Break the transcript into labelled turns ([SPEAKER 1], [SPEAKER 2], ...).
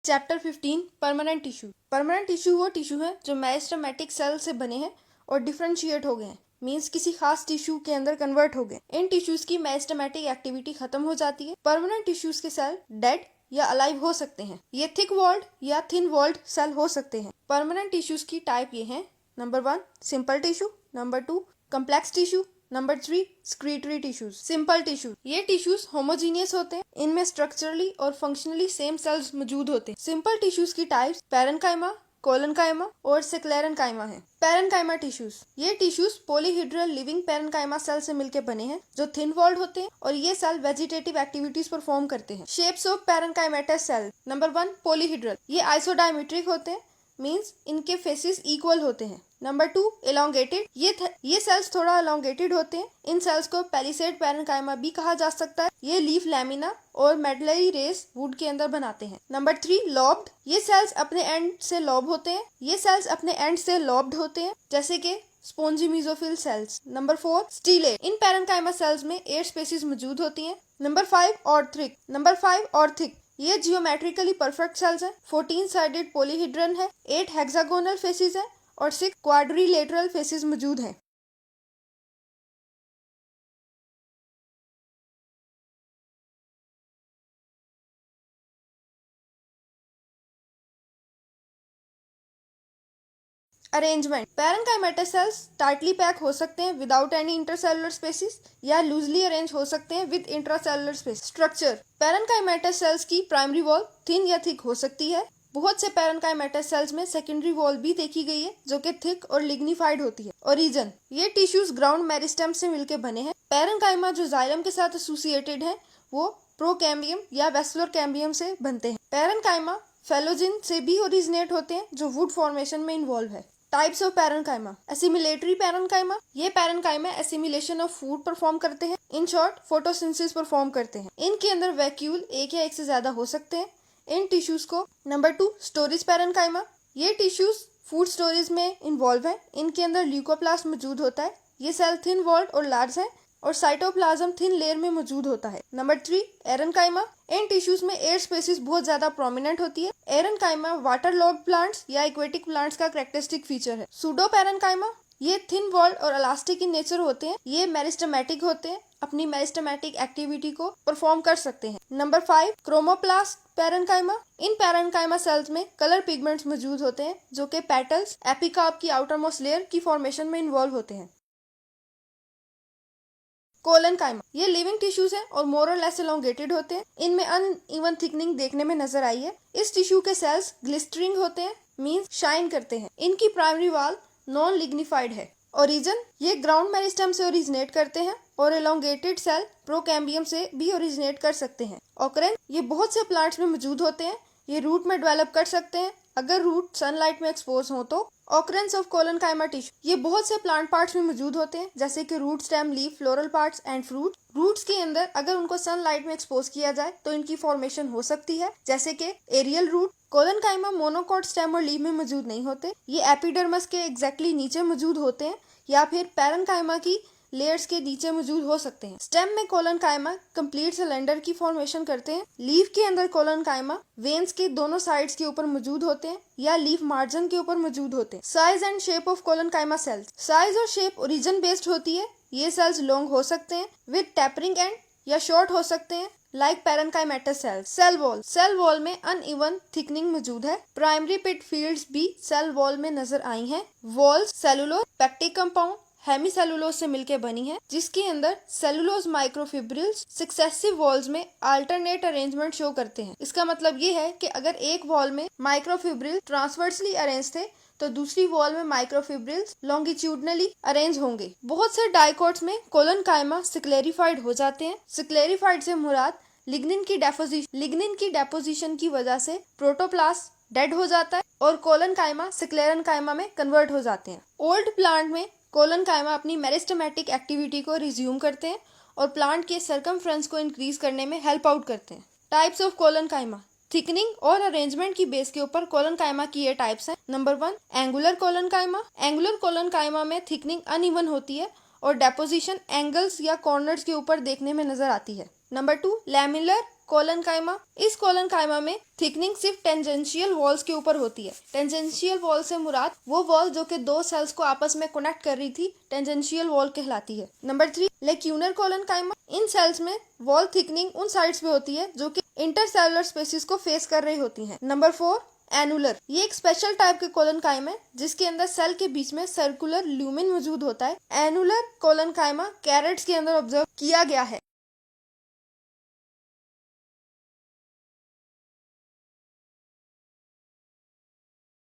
[SPEAKER 1] Chapter 15 permanent tissue. Permanent tissue वो tissue है जो मेरिस्टेमेटिक सेल से बने हैं और डिफरेंशिएट हो गए हैं, मीन्स किसी खास टिश्यू के अंदर कन्वर्ट हो गए। इन टिश्यूज की मेरिस्टेमेटिक एक्टिविटी खत्म हो जाती है। परमानेंट टिश्यूज के सेल डेड या अलाइव हो सकते हैं। ये थिक वॉल्ड या थिन वॉल्ड सेल हो सकते हैं। परमानेंट टिश्यूज की टाइप ये हैं: number 1 simple tissue, number 2 complex tissue, number 3 excretory tissues. Simple tissue, ये टिश्यूज होमोजीनियस होते हैं, इनमें स्ट्रक्चरली और फंक्शनली सेम सेल्स मौजूद होते हैं। सिंपल टिश्यूज की टाइप्स पैरेन्काइमा, कोलनकाइमा और सेक्लेरेन्काइमा है। पैरेन्काइमा टिश्यूज, ये tissues polyhedral living parenchyma cell से मिलकर बने हैं जो थिन वॉल्ड होते हैं और ये सेल वेजिटेटिव एक्टिविटीज परफॉर्म करते हैं। Shapes of parenchymatous cell: number 1 polyhedral, ये आइसोडायमेट्रिक होते हैं, मीन्स इनके फेसेस इक्वल होते हैं। नंबर 2 एलोंगेटेड, ये सेल्स थोड़ा एलोंगेटेड होते हैं। इन सेल्स को पैलिसेड पैरेन्काइमा भी कहा जा सकता है। ये लीफ लैमिना और मेडलरी रेस वुड के अंदर बनाते हैं। नंबर 3 लॉब्ड, ये सेल्स अपने एंड से लॉब होते हैं, जैसे कि spongy mesophyll cells. Number 4 stellate, इन पैरेन्काइमा सेल्स में 8 स्पेसीज मौजूद होती हैं। नंबर 5 ऑर्थिक, ये जियोमेट्रिकली परफेक्ट सेल्स हैं। 14 साइडेड पॉलीहेड्रन है, 8 हेक्सागोनल फेसेस हैं और 6 क्वाड्रिलेटरल फेसेस मौजूद हैं। Arrangement: parenchymatous sales tightly pack हो सकते हैं विदाउट एनी इंटरसेलुलर स्पेसिस या लूजली अरेंज हो सकते हैं with intracellular space. Structure: parenchymatous sales की प्राइमरी वॉल थिन या थिक हो सकती है। बहुत से पैरेन्काइमेटस सेल्स में सेकेंडरी वॉल भी देखी गई है जो कि थिक और लिग्निफाइड होती है। ओरिजिन: ये टिश्यूज ग्राउंड मेरिस्टेम से मिलकर बने हैं। पैरेन्काइमा जो जाइलम के साथ एसोसिएटेड है वो प्रोकैम्बियम या वेस्कुलर कैम्बियम से बनते हैं। पैरेन्काइमा फेलोजिन से भी ओरिजिनेट होते हैं जो वुड फॉर्मेशन में इन्वॉल्व है। Types of parenchyma: assimilatory parenchyma, ये parenchyma assimilation of food perform करते हैं। इन शॉर्ट फोटोसिंथेसिस परफॉर्म करते हैं। इनके अंदर वैक्यूल एक या एक से ज्यादा हो सकते हैं। इन टिश्यूज को नंबर 2 स्टोरेज पैरेन्काइमा, ये टिश्यूज फूड स्टोरेज में इन्वॉल्व है। इनके अंदर ल्यूकोप्लास्ट मौजूद होता है। ये सेल थिन वॉल्ड और लार्ज है और साइटोप्लाज्म थिन लेयर में मौजूद होता है। नंबर 3 एरेन्काइमा, इन टिश्यूज में एयर स्पेसिस बहुत ज्यादा प्रोमिनेंट होती है। एरेन्काइमा वाटर लॉग्ड प्लांट्स या एक्वेटिक प्लांट्स का कैरेक्टरिस्टिक फीचर है। सूडो पैरेन्काइमा, ये थिन वॉल्ड और इलास्टिक इन नेचर होते हैं। ये मेरिस्टेमेटिक होते हैं, अपनी मेरिस्टेमेटिक एक्टिविटी को परफॉर्म कर सकते हैं। नंबर 5 क्रोमोप्लास्ट पैरेन्काइमा, इन पैरेन्काइमा सेल्स में कलर पिगमेंट्स मौजूद होते हैं जो कि पेटल्स एपिकार्प की आउटर मोस्ट लेयर की फॉर्मेशन में इन्वॉल्व होते हैं। कोलनकाइमा, ये लिविंग टिश्यूज हैं और मोर और लेस एलोंगेटेड होते हैं। इनमें अनइवन थिकनिंग देखने में नजर आई है। इस टिश्यू के सेल्स ग्लिस्टरिंग होते हैं, मींस शाइन करते हैं। इनकी प्राइमरी वॉल नॉन लिग्निफाइड है। ओरिजिन, ये ग्राउंड मेरिस्टेम से ओरिजिनेट करते हैं और एलोंगेटेड सेल प्रोकैम्बियम से भी ओरिजिनेट कर सकते हैं। ऑकरेंस, ये बहुत से प्लांट्स में मौजूद होते हैं। ये रूट में डेवलप कर सकते हैं अगर रूट सनलाइट में एक्सपोज हो तो। ऑकरेंस ऑफ कोलनकाइमा टिश्यू, ये बहुत से प्लांट पार्ट्स में मौजूद होते हैं जैसे कि root, stem, leaf, floral parts and fruit. Roots के अंदर अगर उनको सनलाइट में एक्सपोज किया जाए तो इनकी फॉर्मेशन हो सकती है, जैसे कि aerial root. Collenchyma monocot, stem और लीफ में मौजूद नहीं होते। ये एपिडर्मस के एग्जैक्टली नीचे मौजूद होते हैं या फिर पैरेन्काइमा की लेयर्स के नीचे मौजूद हो सकते हैं। स्टेम में कोलनकाइमा कंप्लीट सिलेंडर की फॉर्मेशन करते हैं। लीफ के अंदर कोलनकाइमा वेन्स के दोनों साइड्स के ऊपर मौजूद होते हैं या लीफ मार्जिन के ऊपर मौजूद होते हैं। Size and shape of collenchyma cells, size और शेप ओरिजिन बेस्ड होती है। ये सेल्स लॉन्ग हो सकते हैं विद टैपरिंग एंड या शॉर्ट हो सकते हैं like parenchymatous cells. Cell wall में अनइवन थिकनिंग मौजूद है। प्राइमरी पिट फील्ड्स भी सेल वॉल में नजर आई हैं। Walls cellulose, pectic compound, hemicellulose से मिलकर बनी है, जिसके अंदर सेलुलोज माइक्रोफिब्रिल्स सक्सेसिव वॉल्स में अल्टरनेट अरेंजमेंट शो करते हैं। इसका मतलब ये है कि अगर एक वॉल में माइक्रोफिब्रिल ट्रांसवर्सली अरेंज थे तो दूसरी वॉल में माइक्रोफिब्रिल्स लॉन्गिट्यूडनली अरेंज होंगे। बहुत से डाइकोट्स में कोलनकाइमा स्क्लेरिफाइड हो जाते हैं। स्क्लेरिफाइड से मुराद लिग्निन की डेपोजिशन की वजह से प्रोटोप्लास्ट डेड हो जाता है और कोलनकाइमा स्क्लेरेन्काइमा में कन्वर्ट हो जाते हैं। ओल्ड प्लांट में कोलनकाइमा अपनी मेरिस्टेमेटिक एक्टिविटी को रिज्यूम करते हैं और प्लांट के सर्कमफ्रेंस को इंक्रीज करने में हेल्प आउट करते हैं। टाइप्स ऑफ कोलनकाइमा: थिकनिंग और अरेंजमेंट की बेस के ऊपर कोलनकाइमा की ये टाइप्स हैं। Number 1 angular collenchyma, angular collenchyma में थिकनिंग अनइवन होती है और डेपोजिशन एंगल्स या कॉर्नर्स के ऊपर देखने में नजर आती है। Number 2 lamellar collenchyma. इस कोलन काइमा में थिकनिंग सिर्फ टेंजेंशियल वॉल्स के ऊपर होती है। टेंजेंशियल वॉल से मुराद वो वॉल जो कि दो सेल्स को आपस में कनेक्ट कर रही थी, टेंजेंशियल वॉल कहलाती है। Number 3, lacunar collenchyma. इन सेल्स में वॉल थिकनिंग उन साइड्स पे होती है जो कि इंटरसेलुलर स्पेसिस को फेस कर रही होती हैं। Number 4, annular. ये एक स्पेशल टाइप के कोलन काइमा है जिसके अंदर सेल के बीच में सर्कुलर ल्यूमेन मौजूद होता है। एनुलर कोलन काइमा कैरेट्स के अंदर ऑब्जर्व किया गया है।